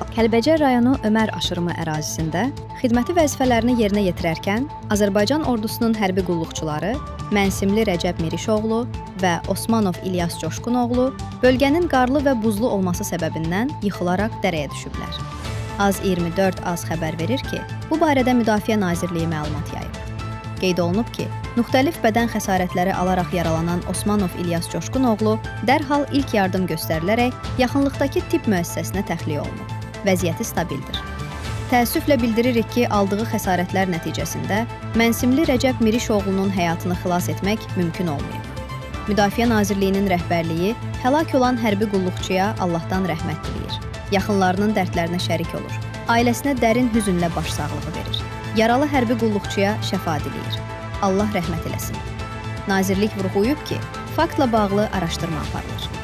Kəlbəcər rayonu Ömər aşırımı ərazisində xidməti vəzifələrini yerinə yetirərkən Azərbaycan ordusunun hərbi qulluqçuları Mənsimli Rəcəb Mirişoğlu və Osmanov İlyas Coşqunoğlu bölgənin qarlı və buzlu olması səbəbindən yıxılaraq dərəyə düşüblər. Az-24 xəbər verir ki, bu barədə Müdafiə Nazirliyi məlumat yayıb. Qeyd olunub ki, müxtəlif bədən xəsarətləri alaraq yaralanan Osmanov İlyas Coşqunoğlu dərhal ilk yardım göstərilərək yaxınlıqdakı tibb müəssisəsinə təxliyə olunub. Vəziyyəti stabildir. Təəssüflə bildiririk ki, aldığı xəsarətlər nəticəsində Mənsimli Rəcəb Mirişoğlunun həyatını xilas etmək mümkün olmayıb. Müdafiə Nazirliyinin rəhbərliyi həlak olan hərbi qulluqçuya Allahdan rəhmət diləyir. Yaxınlarının dərdlərinə şərik olur. Ailəsinə dərin hüzünlə başsağlığı verir. Yaralı hərbi qulluqçuya şəfa diləyir. Allah rəhmət eləsin. Nazirlik vurğulayıb ki, faktla bağlı araşdırma aparılır.